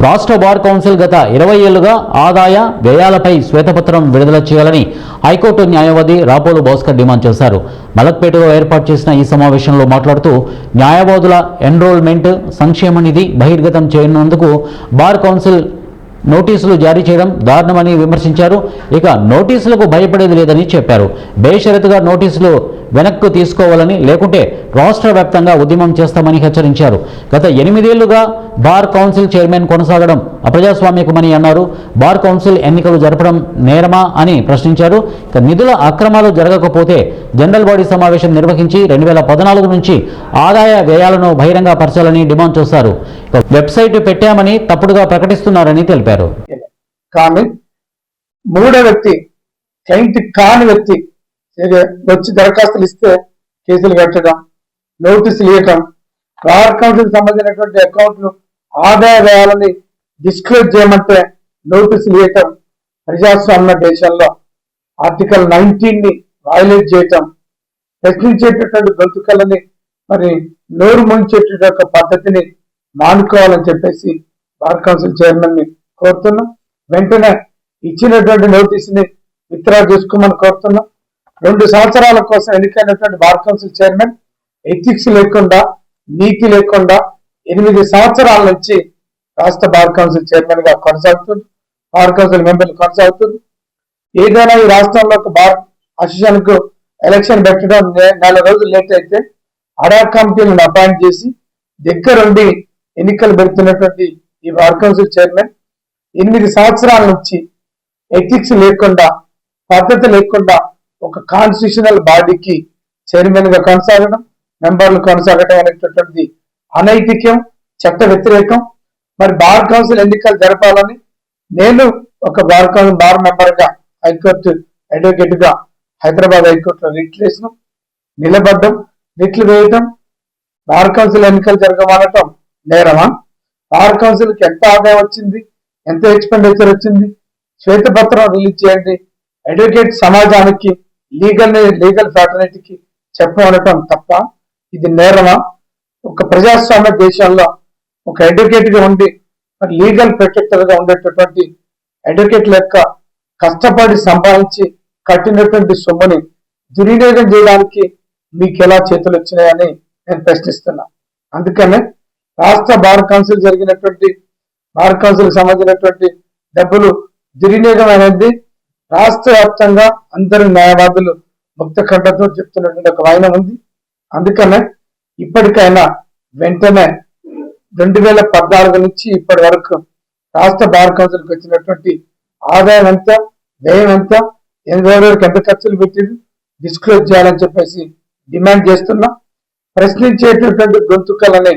రాష్ట్ర bar council గత 20 ఏళ్లుగా ఆదాయ వ్యయాలపై శ్వేతపత్రం విడుదల చేయాలని హైకోర్టు న్యాయవాది రాపోలు భాస్కర్ డిమాండ్ చేశారు. మలక్పేటలో ఏర్పాటు చేసిన ఈ సమావేశంలో మాట్లాడుతూ న్యాయవాదుల ఎన్రోల్మెంట్ సంక్షేమ నిధి బహిర్గతం చేయనందుకు బార్ కౌన్సిల్ నోటీసులు జారీ చేయడం దారుణమని విమర్శించారు. ఇక నోటీసులకు భయపడేది లేదని చెప్పారు. బేషరతుగా నోటీసులు వెనక్కు తీసుకోవాలని, లేకుంటే రాష్ట్ర వ్యాప్తంగా ఉద్యమం చేస్తామని హెచ్చరించారు. గత 8 ఏళ్లుగా బార్ కౌన్సిల్ చైర్మన్ కొనసాగడం అప్రజాస్వామికమని అన్నారు. బార్ కౌన్సిల్ ఎన్నికలు జరపడం నేరమా అని ప్రశ్నించారు. ఇక నిధుల అక్రమాలు జరగకపోతే జనరల్ బాడీ సమావేశం నిర్వహించి 2014 నుంచి ఆదాయ వ్యయాలను బహిరంగ పరచాలని డిమాండ్ చేశారు. వెబ్సైట్ పెట్టామని తప్పుడుగా ప్రకటిస్తున్నారని తెలిపారు. కానీ మూడో వ్యక్తి, క్లయింట్ కాని వ్యక్తి వచ్చి దరఖాస్తులు ఇస్తే కేసులు కట్టడం, నోటీసులు ఇవ్వటం, బార్ కౌన్సిల్ సంబంధించినటువంటి అకౌంట్లు ఆదాయ వ్యయాలని డిస్క్లోజ్ చేయమంటే నోటీసులు ఇవ్వటం ప్రజాస్వామ్య దేశంలో ఆర్టికల్ 19ని వైలేట్ చేయటం, ప్రశ్నించేటటువంటి గొంతుకలని మరి నోరు ముంచేట పద్ధతిని మానుకోవాలని చెప్పేసి బార్ కౌన్సిల్ చైర్మన్ ని కోరుతున్నాం. వెంటనే ఇచ్చినటువంటి నోటీసుని విత్డ్రా చేసుకోమని కోరుతున్నాం. 2 సంవత్సరాల కోసం ఎన్నికైనటువంటి బార్ కౌన్సిల్ చైర్మన్ ఎథిక్స్ లేకుండా, నీతి లేకుండా 8 సంవత్సరాల నుంచి రాష్ట్ర బార్ కౌన్సిల్ చైర్మన్ గా కొనసాగుతుంది. బార్ కౌన్సిల్ మెంబర్లు కొనసాగుతుంది. ఏదైనా ఈ రాష్ట్రంలో ఒక బార్ అసోసియేషన్ కు ఎలక్షన్ పెట్టడం 4 రోజులు లేట్ అయితే అడాక్ కమిటీలను అపాయింట్ చేసి దగ్గరుండి ఎన్నికలు పెడుతున్నటువంటి ఈ బార్ కౌన్సిల్ చైర్మన్ 8 సంవత్సరాల నుంచి ఎథిక్స్ లేకుండా, పద్ధతి లేకుండా ఒక కాన్స్టిట్యూషనల్ బాడీకి చైర్మన్ గా కొనసాగడం, మెంబర్లు కొనసాగడం అనేటటువంటిది అనైతికం, చట్ట వ్యతిరేకం. మరి బార్ కౌన్సిల్ ఎన్నికలు జరపాలని నేను ఒక బార్ కౌన్సిల్ బార్ మెంబర్ గా హైకోర్టు అడ్వకేట్ గా హైదరాబాద్ హైకోర్టులో రిట్లు వేసిన నిలబడ్డం, రిట్లు వేయటం, బార్ కౌన్సిల్ ఎన్నికలు జరగమనటం నేరమా? బార్ కౌన్సిల్ కి ఎంత ఆదాయం వచ్చింది, ఎంత ఎక్స్పెండిచర్ వచ్చింది, శ్వేతపత్రం రిలీజ్ చేయండి. అడ్వకేట్ సమాజానికి, లీగల్ ఫ్రాటర్నిటీకి చెప్పమనటం తప్ప ఇది నేరమా? ఒక ప్రజాస్వామ్య దేశంలో ఒక అడ్వకేట్ గా ఉండి లీగల్ ప్రొటెక్టర్ గా ఉండేటటువంటి అడ్వకేట్ల యొక్క కష్టపడి సంపాదించి కట్టినటువంటి సొమ్ముని దుర్వినియోగం చేయడానికి మీకు ఎలా చేతులు వచ్చినాయని నేను ప్రశ్నిస్తున్నా. అందుకనే రాష్ట్ర బార్ కౌన్సిల్ జరిగినటువంటి బార్ కౌన్సిల్ సంబంధించినటువంటి డబ్బులు దుర్వినియోగం అనేది రాష్ట్ర వ్యాప్తంగా అందరు న్యాయవాదులు ముక్త కంఠంతో చెప్తున్నటువంటి ఒక వైనం ఉంది. అందుకనే ఇప్పటికైనా వెంటనే 2014 నుంచి ఇప్పటి వరకు రాష్ట్ర బార్ కౌన్సిల్కి వచ్చినటువంటి ఆదాయం ఎంత, వ్యయం ఎంత, ఎవరెవరికి ఎంత ఖర్చులు పెట్టింది డిస్క్లోజ్ చేయాలని చెప్పేసి డిమాండ్ చేస్తున్నా. ప్రశ్నించేటటువంటి గొంతుకలని